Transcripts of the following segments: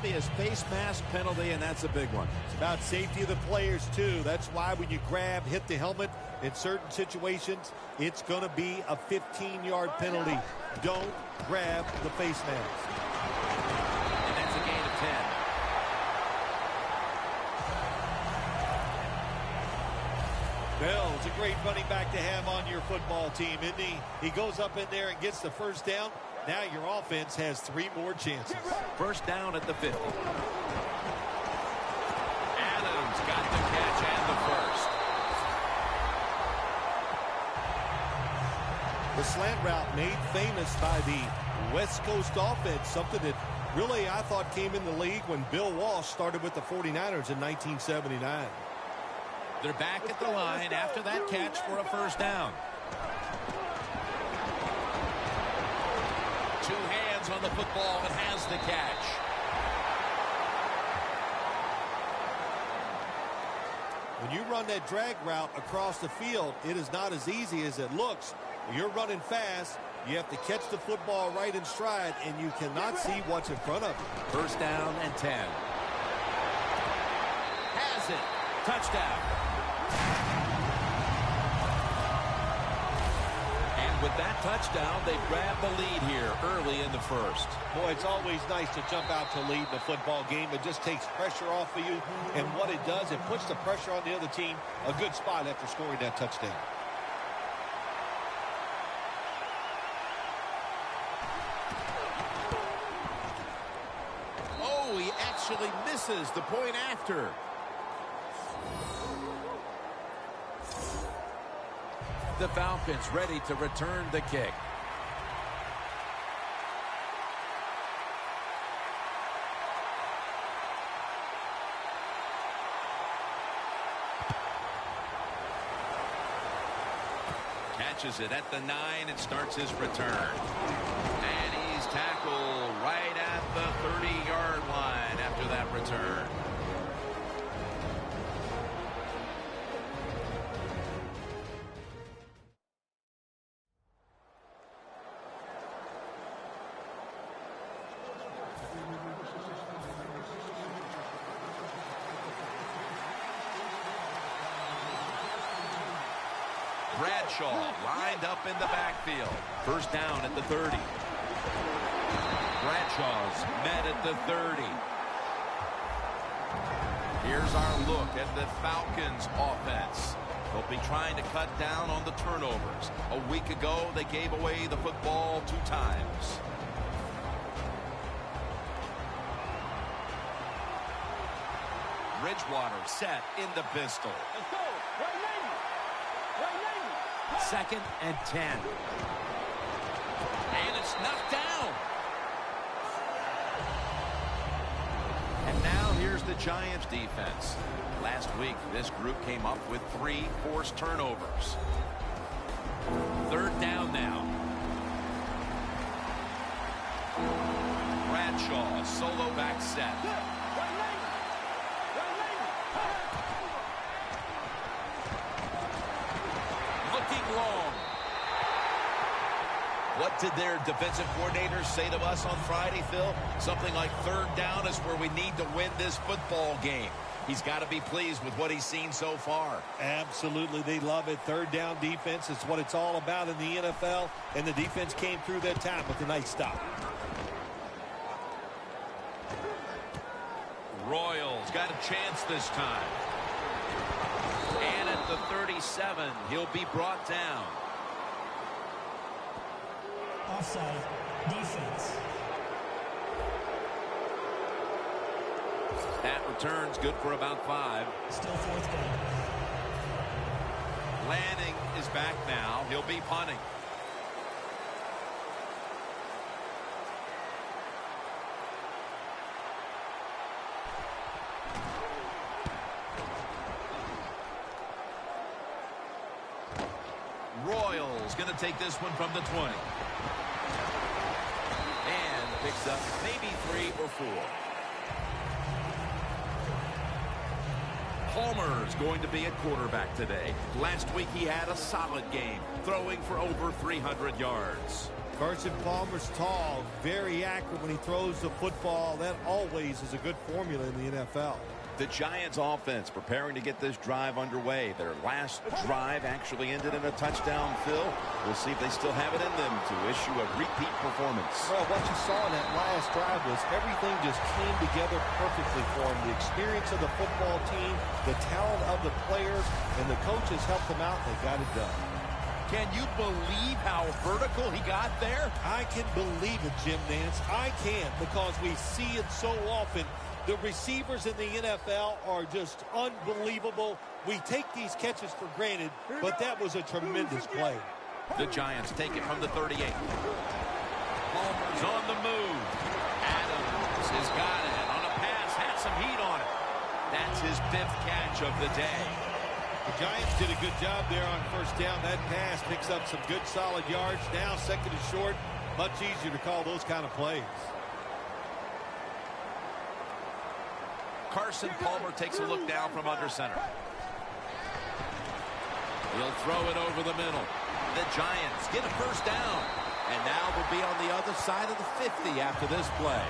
obvious face mask penalty, and that's a big one. It's about safety of the players, too. That's why when you grab, hit the helmet in certain situations, it's going to be a 15-yard penalty. Don't grab the face mask. And that's a gain of 10. Bell's a great running back to have on your football team, isn't he? He goes up in there and gets the first down. Now your offense has 3 more chances. First down at the 50. Adams got the catch and the first. The slant route made famous by the West Coast offense, something that really I thought came in the league when Bill Walsh started with the 49ers in 1979. They're back at the line after that catch for a first down. 2 hands on the football and has the catch. When you run that drag route across the field, it is not as easy as it looks. You're running fast. You have to catch the football right in stride, and you cannot see what's in front of you. First down and 10. Has it. Touchdown. And with that touchdown, they grab the lead here early in the first. Boy, it's always nice to jump out to lead the football game. It just takes pressure off of you. And what it does, it puts the pressure on the other team. A good spot after scoring that touchdown. Oh, he actually misses the point after. The Falcons ready to return the kick. Catches it at the 9 and starts his return. And he's tackled right at the 30-yard line after that return. Bradshaw lined up in the backfield. First down at the 30. Bradshaw's met at the 30. Here's our look at the Falcons offense. They'll be trying to cut down on the turnovers. A week ago, they gave away the football 2 times. Bridgewater set in the pistol. Let's go. Right lane. Right lane. Second and 10. And it's knocked down. And now here's the Giants defense. Last week, this group came up with 3 forced turnovers. Third down now. Bradshaw, solo back set. Long. What did their defensive coordinators say to us on Friday, Phil? Something like third down is where we need to win this football game. He's got to be pleased with what he's seen so far. Absolutely. They love it. Third down defense is what it's all about in the NFL, and the defense came through that time with a nice stop. Royals got a chance this time. And at the 37, he'll be brought down. Offside, defense. That return's good for about 5. Still fourth down. Lanning is back now. He'll be punting. Royals going to take this one from the 20. And picks up maybe 3 or 4. Palmer's going to be at quarterback today. Last week he had a solid game, throwing for over 300 yards. Carson Palmer's tall, very accurate when he throws the football. That always is a good formula in the NFL. The Giants offense preparing to get this drive underway. Their last drive actually ended in a touchdown, Phil. We'll see if they still have it in them to issue a repeat performance. Well, what you saw in that last drive was everything just came together perfectly for them. The experience of the football team, the talent of the players, and the coaches helped them out. They got it done. Can you believe how vertical he got there? I can believe it, Jim Nance. I can, because we see it so often. The receivers in the NFL are just unbelievable. We take these catches for granted, but that was a tremendous play. The Giants take it from the 38. Palmer's on the move. Adams has got it on a pass, had some heat on it. That's his 5th catch of the day. The Giants did a good job there on first down. That pass picks up some good solid yards. Now 2nd and short, much easier to call those kind of plays. Carson Palmer takes a look down from under center. He'll throw it over the middle. The Giants get a first down. And now we'll be on the other side of the 50 after this play.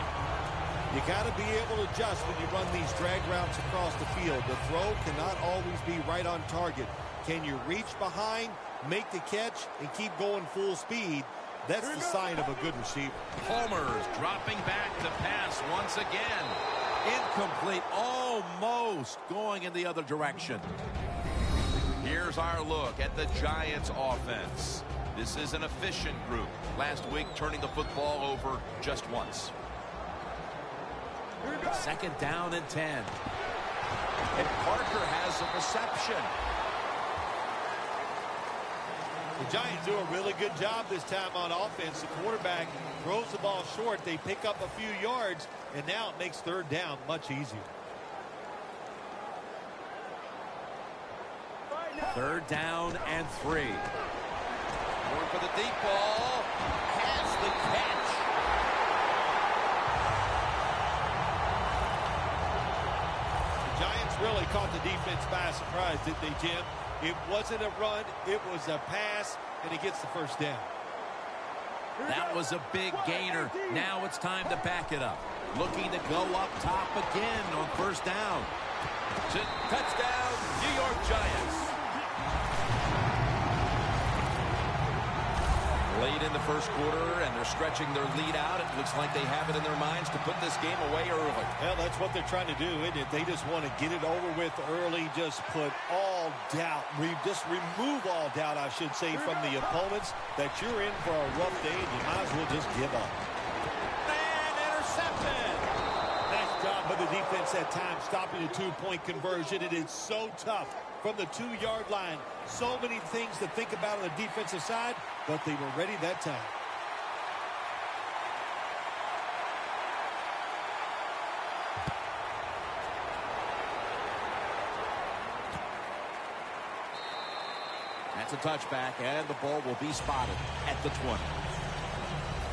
You got to be able to adjust when you run these drag routes across the field. The throw cannot always be right on target. Can you reach behind, make the catch, and keep going full speed? That's the sign of a good receiver. Palmer's dropping back to pass once again. Incomplete, almost going in the other direction. Here's our look at the Giants offense. This is an efficient group. Last week, turning the football over just once. 2nd down and 10. And Parker has a reception. The Giants do a really good job this time on offense. The quarterback throws the ball short. They pick up a few yards, and now it makes 3rd down much easier. 3rd down and 3. Going for the deep ball. Has the catch. The Giants really caught the defense by surprise, didn't they, Jim? It wasn't a run, it was a pass, and he gets the first down. That was a big gainer. Now it's time to back it up. Looking to go up top again on first down. Touchdown, New York Giants. Late in the first quarter, and they're stretching their lead out. It looks like they have it in their minds to put this game away early. Well, that's what they're trying to do, isn't it? They just want to get it over with early, just put all doubt, just remove all doubt, I should say, from the opponents that you're in for a rough day, and you might as well just give up. And intercepted. Nice job by the defense that time, stopping the 2-point conversion. It is so tough from the 2-yard line. So many things to think about on the defensive side, but they were ready that time. That's a touchback, and the ball will be spotted at the 20.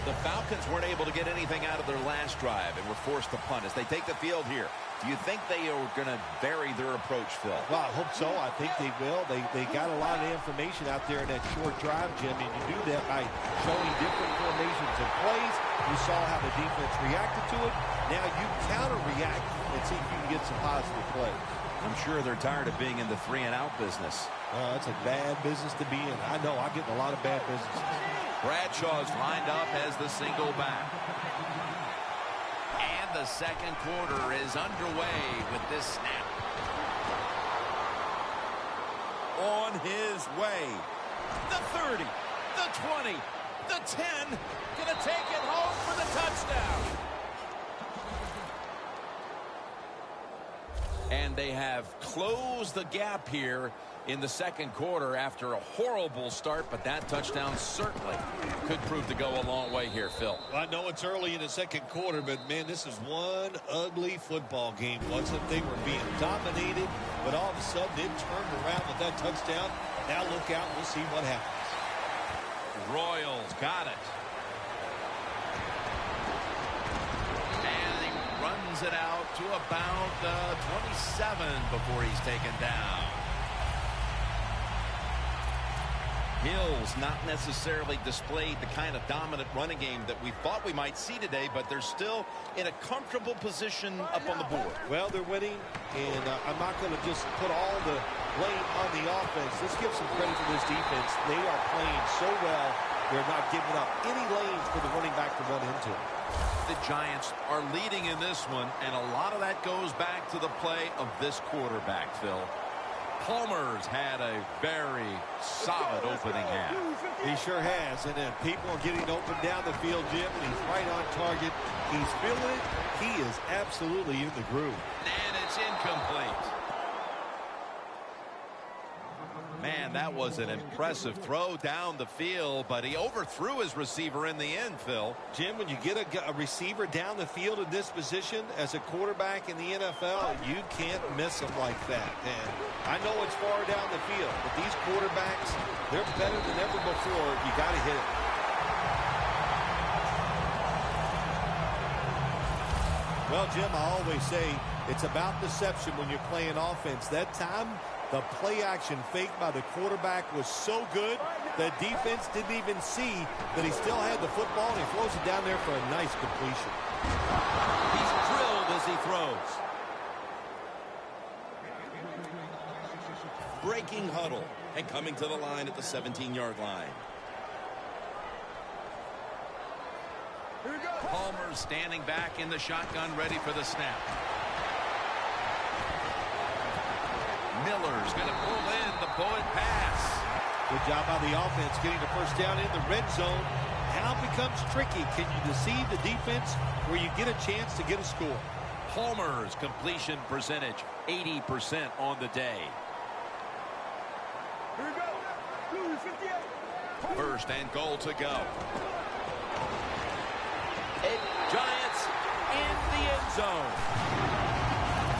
The Falcons weren't able to get anything out of their last drive and were forced to punt as they take the field here. Do you think they are going to vary their approach, Phil? Well, I hope so. I think they will. They got a lot of information out there in that short drive, Jim, and you do that by showing different formations and plays. You saw how the defense reacted to it. Now you counter-react and see if you can get some positive plays. I'm sure they're tired of being in the 3-and-out business. That's a bad business to be in. I know. I get in a lot of bad businesses. Bradshaw's lined up as the single back. And the second quarter is underway with this snap. On his way. The 30, the 20, the 10. Gonna take it home for the touchdown. And they have closed the gap here in the second quarter after a horrible start, but that touchdown certainly could prove to go a long way here, Phil. Well, I know it's early in the second quarter, but, man, this is one ugly football game, wasn't it? They were being dominated, but all of a sudden it turned around with that touchdown. Now look out. We'll see what happens. Royals got it. And he runs it out to about 27 before he's taken down. Hill's not necessarily displayed the kind of dominant running game that we thought we might see today, but they're still in a comfortable position up on the board. Well, they're winning, and I'm not going to just put all the blame on the offense. Let's give some credit to this defense. They are playing so well. They're not giving up any lanes for the running back to run into. The Giants are leading in this one, and a lot of that goes back to the play of this quarterback, Phil. Palmer's had a very solid opening half. He sure has, and then people are getting open down the field, Jim, and he's right on target. He's feeling it. He is absolutely in the groove. And it's incomplete. Man, that was an impressive throw down the field, but he overthrew his receiver in the end, Phil. Jim, when you get a receiver down the field in this position as a quarterback in the NFL, you can't miss him like that. And I know it's far down the field, but these quarterbacks, they're better than ever before. You got to hit it. Well, Jim, I always say it's about deception when you're playing offense. That time, the play action fake by the quarterback was so good that defense didn't even see that he still had the football, and he throws it down there for a nice completion. He's drilled as he throws. Breaking huddle and coming to the line at the 17-yard line. Palmer standing back in the shotgun, ready for the snap. Miller's going to pull in the bullet pass. Good job by the offense getting the first down in the red zone. Now it becomes tricky. Can you deceive the defense where you get a chance to get a score? Palmer's completion percentage, 80% on the day. Here we go. 58. First and goal to go. Giants in the end zone.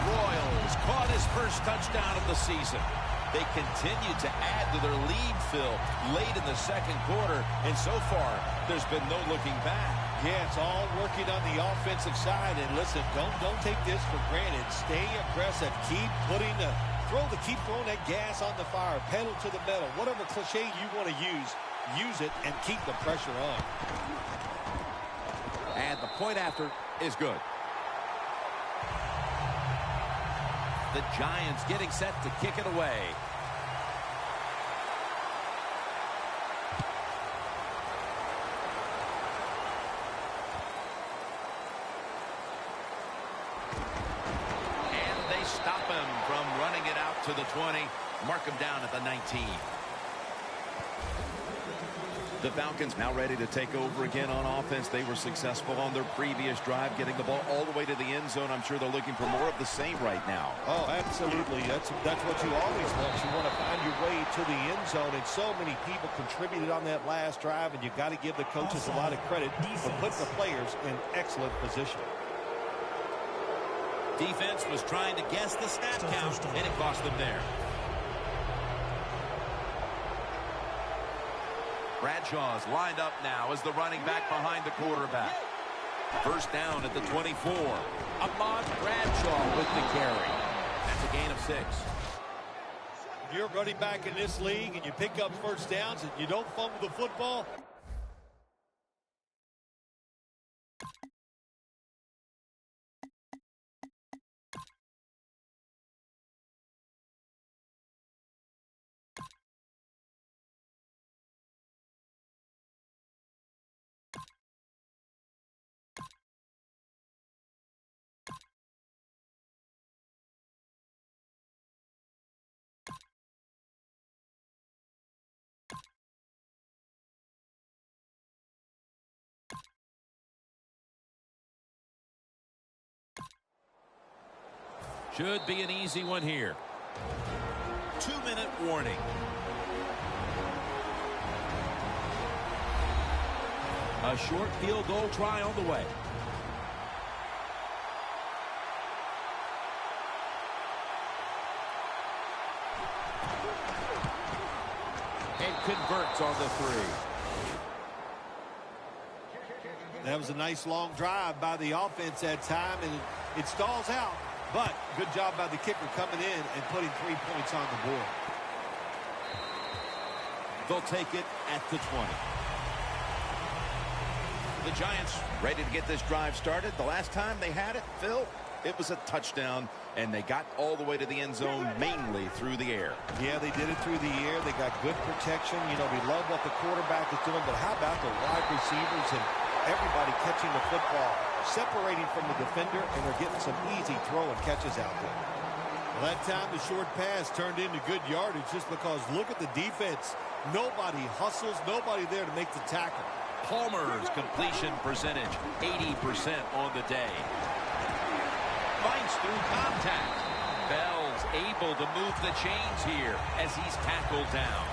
Royals caught his first touchdown of the season. They continue to add to their lead, Phil, late in the second quarter, and so far, there's been no looking back. Yeah, it's all working on the offensive side, and listen, don't take this for granted. Stay aggressive. Keep throwing that gas on the fire, pedal to the metal. Whatever cliche you want to use it and keep the pressure on. And the point after is good. The Giants getting set to kick it away. And they stop him from running it out to the 20. Mark him down at the 19. The Falcons now ready to take over again on offense. They were successful on their previous drive, getting the ball all the way to the end zone. I'm sure they're looking for more of the same right now. Oh, absolutely. That's what you always want. You want to find your way to the end zone, and so many people contributed on that last drive, and you've got to give the coaches a lot of credit for putting the players in excellent position. Defense was trying to guess the snap count, and it cost them there. Bradshaw's lined up now as the running back behind the quarterback. First down at the 24. Ahmad Bradshaw with the carry. That's a gain of 6. You're running back in this league and you pick up first downs and you don't fumble the football. Should be an easy one here. 2-minute warning. A short field goal try on the way. And converts on the 3. That was a nice long drive by the offense that time, and it stalls out. But good job by the kicker coming in and putting 3 points on the board. They'll take it at the 20. The Giants ready to get this drive started. The last time they had it, Phil, it was a touchdown, and they got all the way to the end zone mainly through the air. Yeah, they did it through the air. They got good protection. You know, we love what the quarterback is doing, but how about the wide receivers and everybody catching the football, separating from the defender, and they're getting some easy throw and catches out there. Well, that time the short pass turned into good yardage just because look at the defense. Nobody hustles, nobody there to make the tackle. Palmer's completion percentage, 80% on the day. Finds through contact. Bell's able to move the chains here as he's tackled down.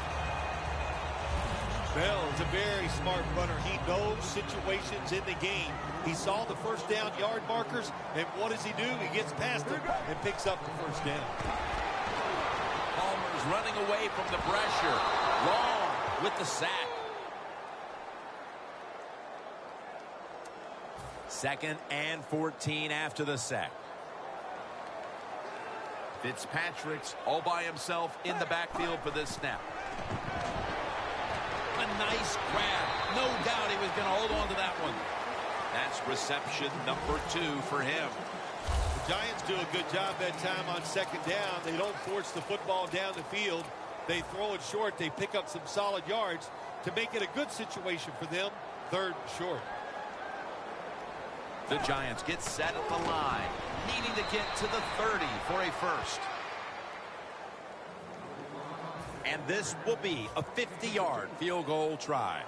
Bell is a very smart runner. He knows situations in the game. He saw the first down yard markers, and what does he do? He gets past them and picks up the first down. Palmer's running away from the pressure. Long with the sack. Second and 14 after the sack. Fitzpatrick's all by himself in the backfield for this snap. A nice grab. No doubt he was going to hold on to that one. That's reception number 2 for him. The Giants do a good job that time on second down. They don't force the football down the field. They throw it short. They pick up some solid yards to make it a good situation for them. Third and short. The Giants get set at the line, needing to get to the 30 for a first. And this will be a 50-yard field goal try.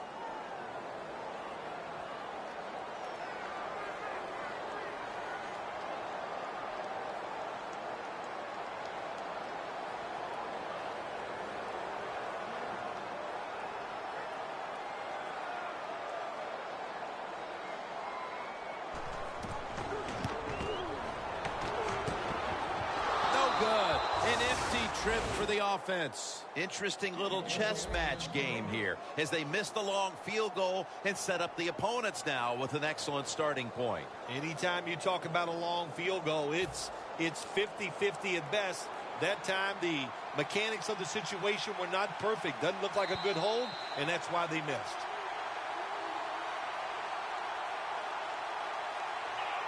Trip for the offense. Interesting little chess match game here as they miss the long field goal and set up the opponents now with an excellent starting point. Anytime you talk about a long field goal, it's 50-50 at best. That time the mechanics of the situation were not perfect. Doesn't look like a good hold, and that's why they missed.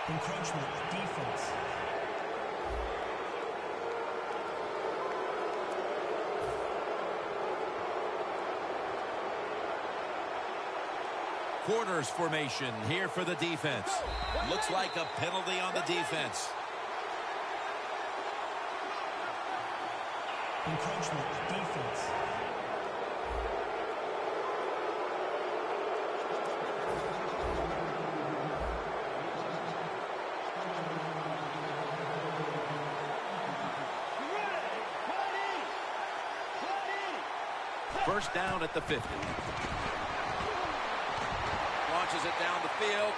Encroachment defense. Quarters formation here for the defense. Looks like a penalty on the defense. Encroachment defense. First down at the 50. Launches it down the field.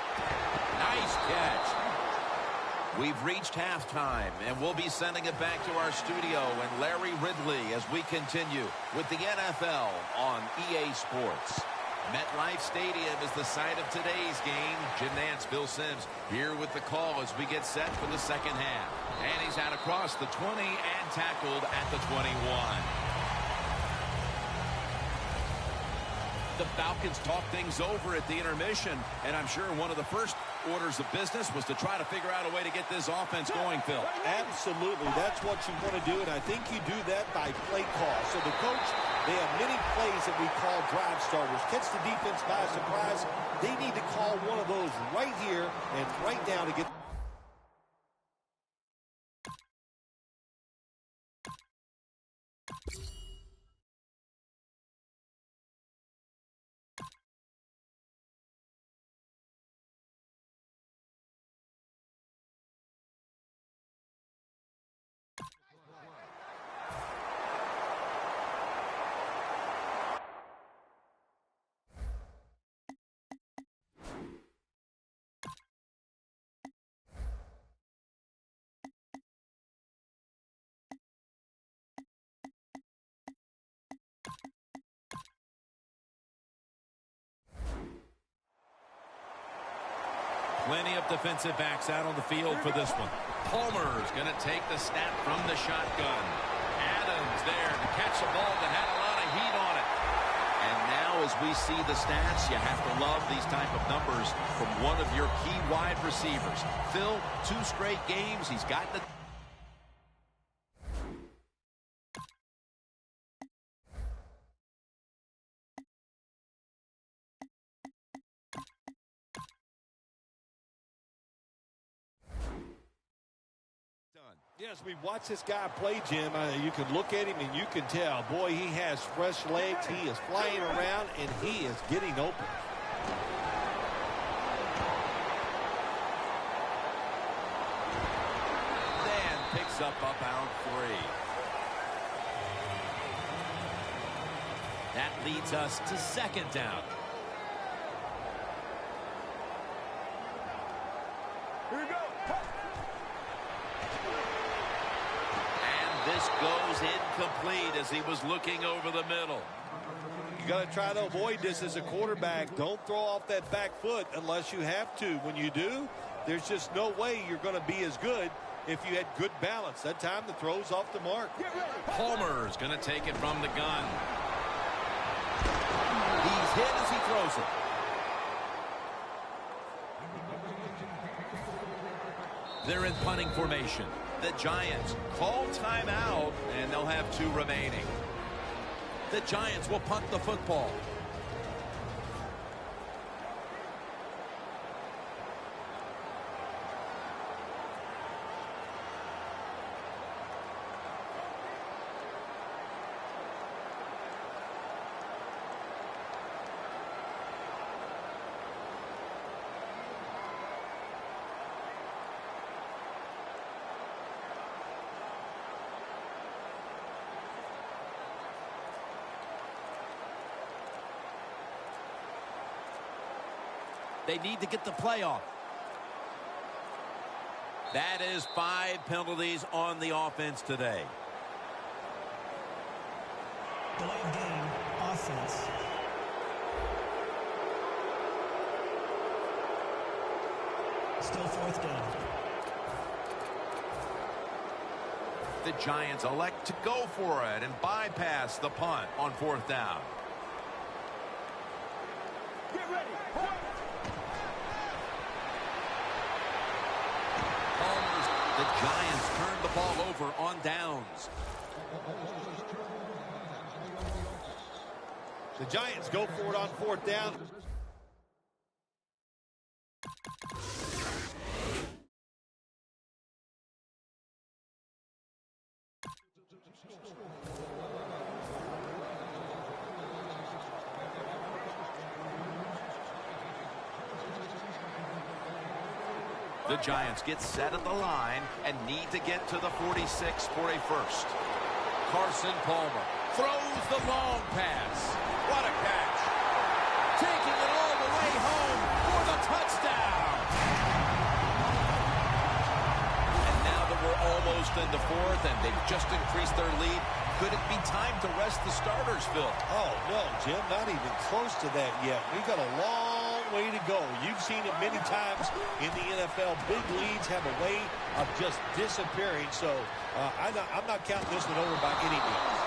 Nice catch. We've reached halftime, and we'll be sending it back to our studio and Larry Ridley as we continue with the NFL on EA Sports. MetLife Stadium is the site of today's game. Jim Nantz, Bill Sims here with the call as we get set for the second half. And he's out across the 20 and tackled at the 21. The Falcons talk things over at the intermission, and I'm sure one of the first orders of business was to try to figure out a way to get this offense going, Phil. Absolutely. That's what you want to do, and I think you do that by play call. So the coach, they have many plays that we call drive starters. Catch the defense by surprise. They need to call one of those right here and right now to get... Plenty of defensive backs out on the field for this one. Palmer's going to take the snap from the shotgun. Adams there to catch the ball that had a lot of heat on it. now, as we see the stats, you have to love these type of numbers from one of your key wide receivers. Phil, 2 straight games, he's gotten the... Yes, we watch this guy play, Jim. You can look at him and you can tell, boy, he has fresh legs. He is flying around and he is getting open. Dan picks up about 3. That leads us to 2nd down. Here we go. This goes incomplete as he was looking over the middle. You got to try to avoid this as a quarterback. Don't throw off that back foot unless you have to. When you do, there's just no way you're going to be as good if you had good balance. That time the throw's off the mark. Palmer's going to take it from the gun. He's hit as he throws it. They're in punting formation. The Giants call timeout, and they'll have 2 remaining. The Giants will punt the football. They need to get the play off. That is 5 penalties on the offense today. Delay of game, offense. Still 4th down. The Giants elect to go for it and bypass the punt on 4th down. Get ready. The Giants turn the ball over on downs. The Giants go for it on 4th down. The Giants get set at the line and need to get to the 46 for a first. Carson Palmer throws the long pass. What a catch. Taking it all the way home for the touchdown. And now that we're almost into 4th and they've just increased their lead, could it be time to rest the starters, Phil? Oh, no, Jim, not even close to that yet. We got a long way to go. You've seen it many times in the NFL. Big leads have a way of just disappearing. So I'm not counting this one over by any means.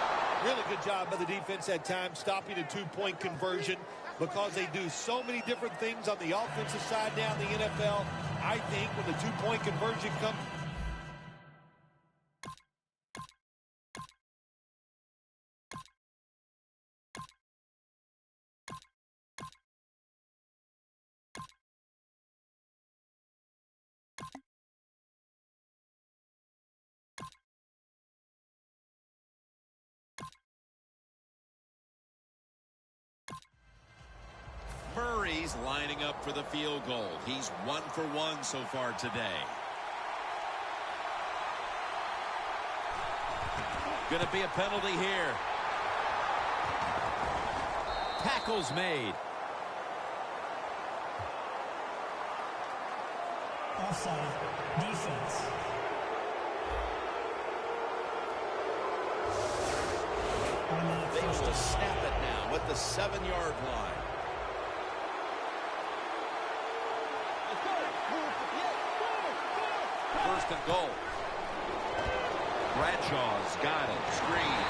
Really good job by the defense at times, stopping a 2-point conversion because they do so many different things on the offensive side now in the NFL. I think when the 2-point conversion comes, Murray's lining up for the field goal. He's 1 for 1 so far today. Going to be a penalty here. Tackle's made. Offside. Defense. They will snap it now at the 7-yard line. First and goal. Bradshaw's got it. Screen.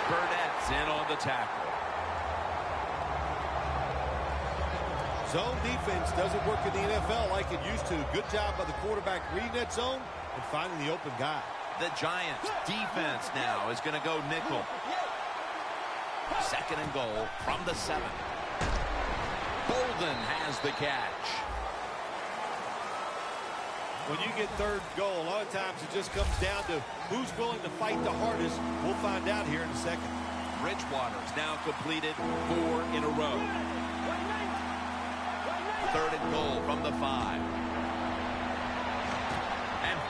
Burnett's in on the tackle. Zone defense doesn't work in the NFL like it used to. Good job by the quarterback reading that zone and finding the open guy. The Giants defense now is going to go nickel. Second and goal from the 7. Bolden has the catch. When you get third goal, a lot of times it just comes down to who's willing to fight the hardest. We'll find out here in a second. Bridgewater's now completed 4 in a row. Third and goal from the 5. And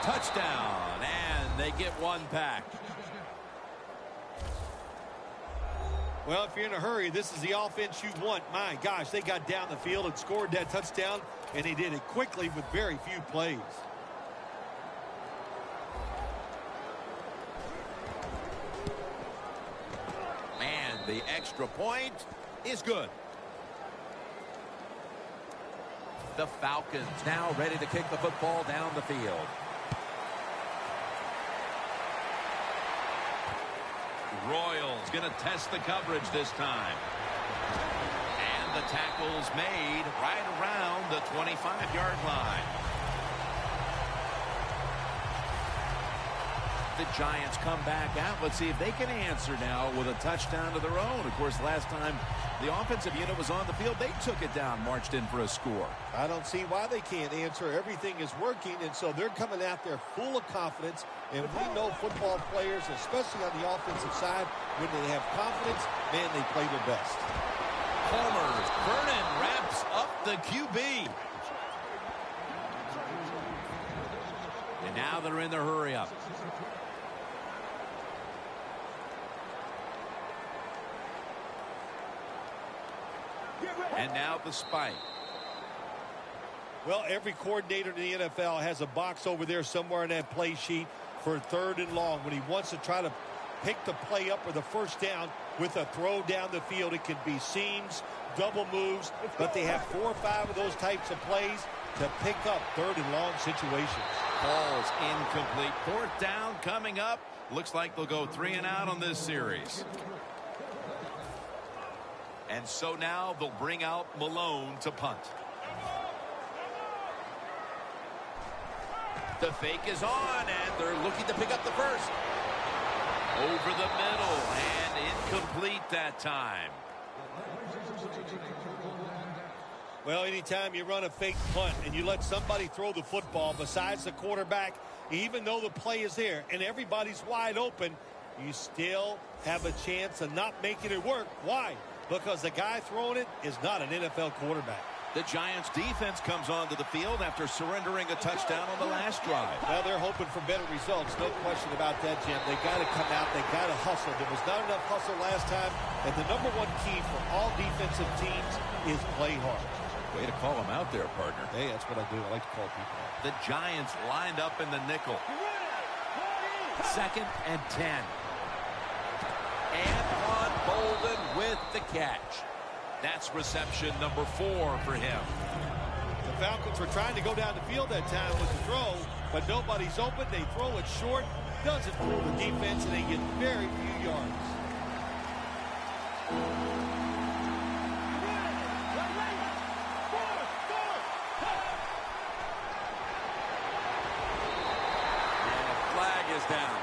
touchdown. And they get one back. Well, if you're in a hurry, this is the offense you want. My gosh, they got down the field and scored that touchdown, and they did it quickly with very few plays. And the extra point is good. The Falcons now ready to kick the football down the field. Royals going to test the coverage this time. And the tackle's made right around the 25-yard line. The Giants come back out. Let's see if they can answer now with a touchdown of their own. Of course, last time the offensive unit was on the field, they took it down, marched in for a score. I don't see why they can't answer. Everything is working, and so they're coming out there full of confidence. And we know football players, especially on the offensive side, when they have confidence, man, they play their best. Homers, Vernon wraps up the QB. And now they're in the hurry-up. And now the spike. Well, every coordinator in the NFL has a box over there somewhere in that play sheet for third and long. When he wants to try to pick the play up or the first down with a throw down the field, it can be seams, double moves, but they have 4 or 5 of those types of plays to pick up third and long situations. Ball's incomplete. Fourth down coming up. Looks like they'll go 3 and out on this series. And so now they'll bring out Malone to punt. The fake is on, and they're looking to pick up the first. Over the middle, and incomplete that time. Well, anytime you run a fake punt and you let somebody throw the football besides the quarterback, even though the play is there and everybody's wide open, you still have a chance of not making it work. Why? Because the guy throwing it is not an NFL quarterback. The Giants defense comes onto the field after surrendering a touchdown on the last drive. Well, they're hoping for better results. No question about that, Jim. They got to come out. They got to hustle. There was not enough hustle last time. And the number one key for all defensive teams is play hard. Way to call him out there, partner. Hey, that's what I do. I like to call people out. The Giants lined up in the nickel. 2nd and 10. Antoine Bolden with the catch. That's reception number 4 for him. The Falcons were trying to go down the field that time with the throw, but nobody's open. They throw it short. Doesn't fool the defense, and they get very few yards. And a flag is down.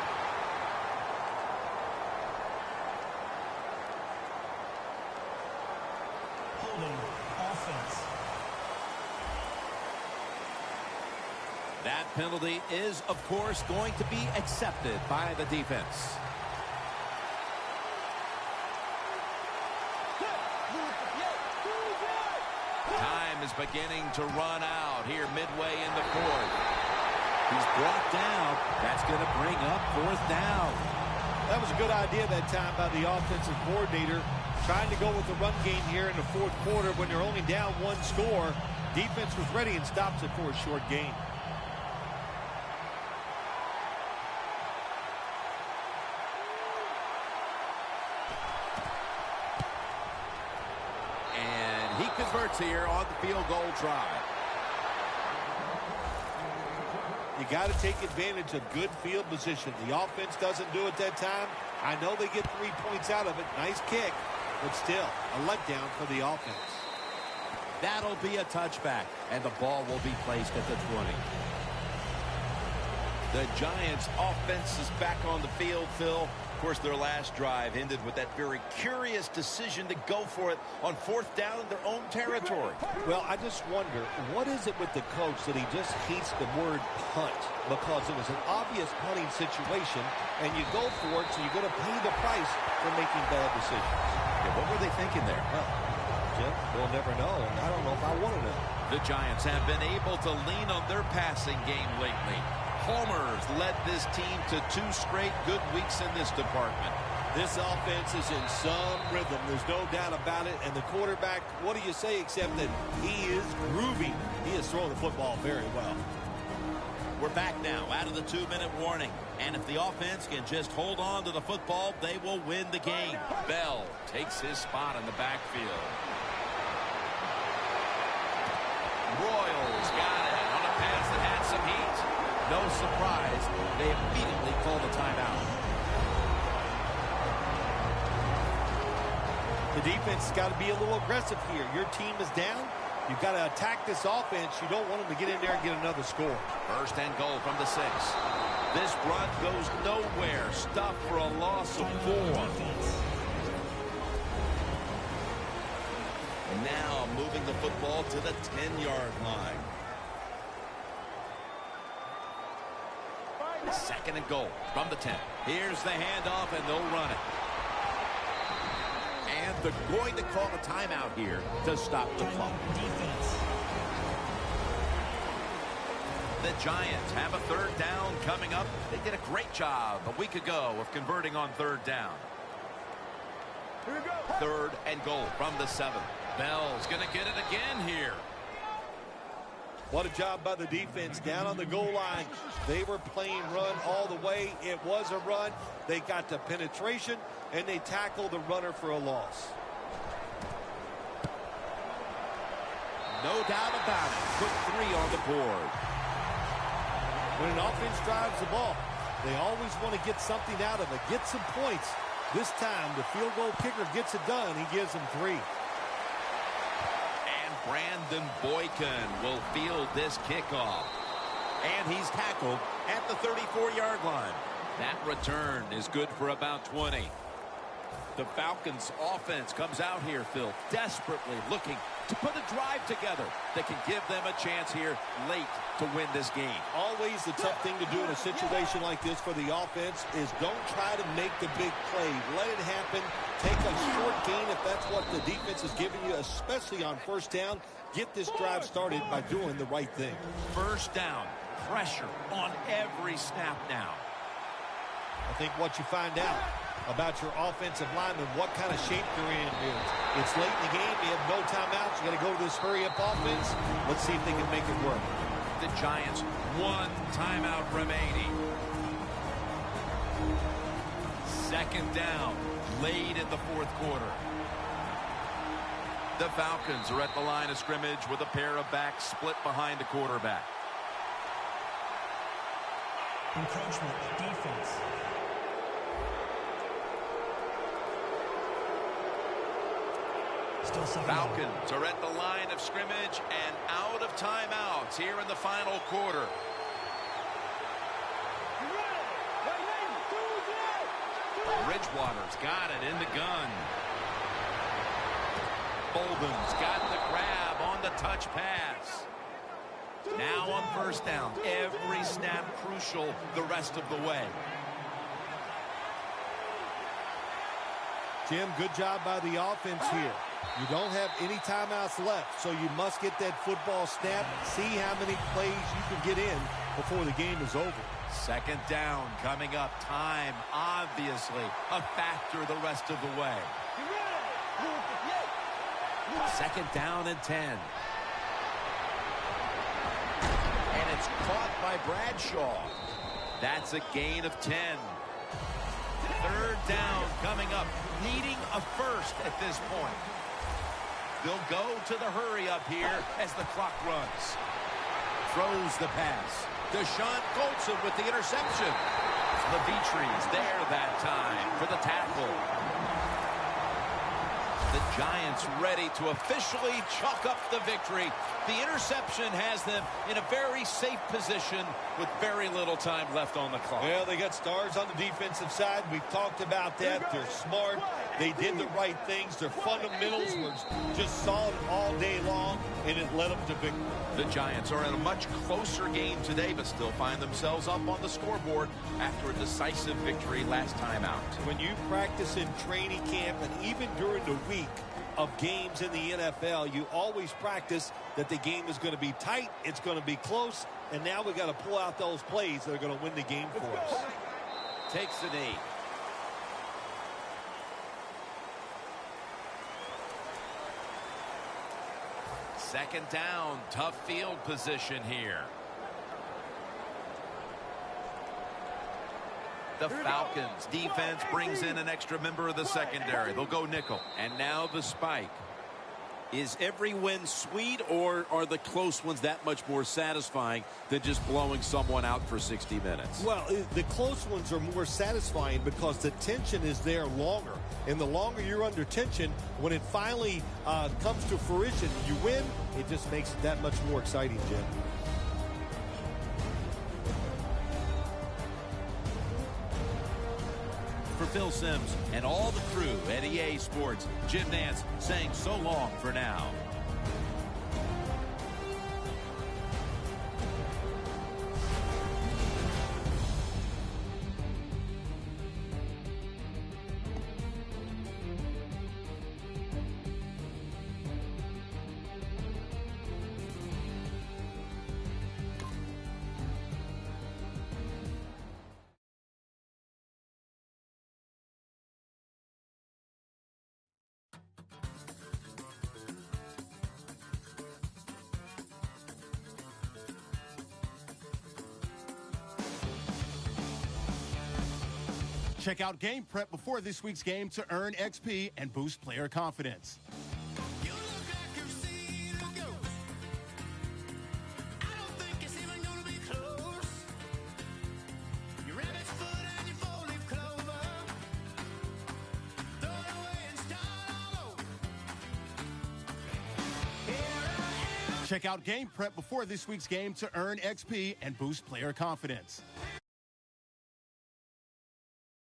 Offense. That penalty is, of course, going to be accepted by the defense. Time is beginning to run out here midway in the 4th. He's brought down. That's going to bring up 4th down. That was a good idea that time by the offensive coordinator. Trying to go with the run game here in the 4th quarter when they're only down 1 score. Defense was ready and stops it for a short gain. And he converts here on the field goal try. You got to take advantage of good field position. The offense doesn't do it that time. I know they get 3 points out of it. Nice kick. But still, a letdown for the offense. That'll be a touchback, and the ball will be placed at the 20. The Giants' offense is back on the field, Phil. Of course, their last drive ended with that very curious decision to go for it on 4th down in their own territory. Well, I just wonder, what is it with the coach that he just hates the word punt? Because it was an obvious punting situation, and you go for it, so you're going to pay the price for making bad decisions. Yeah, what were they thinking there? Well, Jim, we'll never know, and I don't know if I want to know. The Giants have been able to lean on their passing game lately. Homers led this team to 2 straight good weeks in this department. This offense is in some rhythm. There's no doubt about it. And the quarterback, what do you say except that he is groovy. He is throwing the football very well. We're back now out of the 2-minute warning. And if the offense can just hold on to the football, they will win the game. Bell takes his spot in the backfield. Royals got it on a pass that had some heat. No surprise, they immediately call the timeout. The defense has got to be a little aggressive here. Your team is down. You've got to attack this offense. You don't want them to get in there and get another score. 1st and goal from the 6. This run goes nowhere. Stuff for a loss of 4. And now moving the football to the 10-yard line. 2nd and goal from the 10. Here's the handoff, and they'll run it. And they're going to call a timeout here to stop the clock. The Giants have a 3rd down coming up. They did a great job a week ago of converting on 3rd down. Here we go. 3rd and goal from the 7. Bell's going to get it again here. What a job by the defense down on the goal line. They were playing run all the way. It was a run. They got the penetration, and they tackled the runner for a loss. No doubt about it. Put 3 on the board. When an offense drives the ball, they always want to get something out of it, get some points. This time, the field goal kicker gets it done. He gives them 3. Brandon Boykin will field this kickoff. And he's tackled at the 34-yard line. That return is good for about 20. The Falcons' offense comes out here, Phil, desperately looking to put a drive together that can give them a chance here late to win this game. Always the tough thing to do in a situation like this for the offense is don't try to make the big play. Let it happen. Take a short gain if that's what the defense is giving you, especially on 1st down. Get this drive started by doing the right thing. 1st down. Pressure on every snap now. I think what you find out about your offensive linemen, what kind of shape they're in. It's late in the game. You have no timeouts. You got to go to this hurry-up offense. Let's see if they can make it work. The Giants, 1 timeout remaining. 2nd down, late in the 4th quarter. The Falcons are at the line of scrimmage with a pair of backs split behind the quarterback. Encroachment, defense. Still 2nd down. Falcons are at the line of scrimmage and out of timeouts here in the final quarter. Bridgewater's got it in the gun. Bolden's got the grab on the touch pass. Now on 1st down. Every snap crucial the rest of the way. Jim, good job by the offense here. You don't have any timeouts left, so you must get that football snap, see how many plays you can get in before the game is over. 2nd down coming up. Time, obviously, a factor the rest of the way. 2nd down and 10. And it's caught by Bradshaw. That's a gain of 10. 3rd down coming up. Needing a 1st at this point. They'll go to the hurry up here as the clock runs. Throws the pass. Deshaun Goldson with the interception. Levitre's there that time for the tackle. The Giants ready to officially chalk up the victory. The interception has them in a very safe position with very little time left on the clock. Well, they got stars on the defensive side. We've talked about that. They're smart. They did the right things. Their fundamentals were just solid all day long, and it led them to victory. The Giants are in a much closer game today, but still find themselves up on the scoreboard after a decisive victory last time out. When you practice in training camp and even during the week of games in the NFL, you always practice that the game is going to be tight, it's going to be close, and now we got to pull out those plays that are going to win the game for us. Takes the knee. Second down, tough field position here. The Falcons defense brings in an extra member of the secondary. They'll go nickel. And now the spike. Is every win sweet, or are the close ones that much more satisfying than just blowing someone out for 60 minutes? Well, the close ones are more satisfying because the tension is there longer. And the longer you're under tension, when it finally comes to fruition, you win, it just makes it that much more exciting, Jim. For Phil Simms and all the crew at EA Sports, Jim Nance saying so long for now. Check out Game Prep before this week's game to earn XP and boost player confidence. You look like you've seen a ghost. I don't think it's even gonna be close. Your rabbit's foot and your four-leaf clover. Throw it away and start all over. Here I am. Check out Game Prep before this week's game to earn XP and boost player confidence.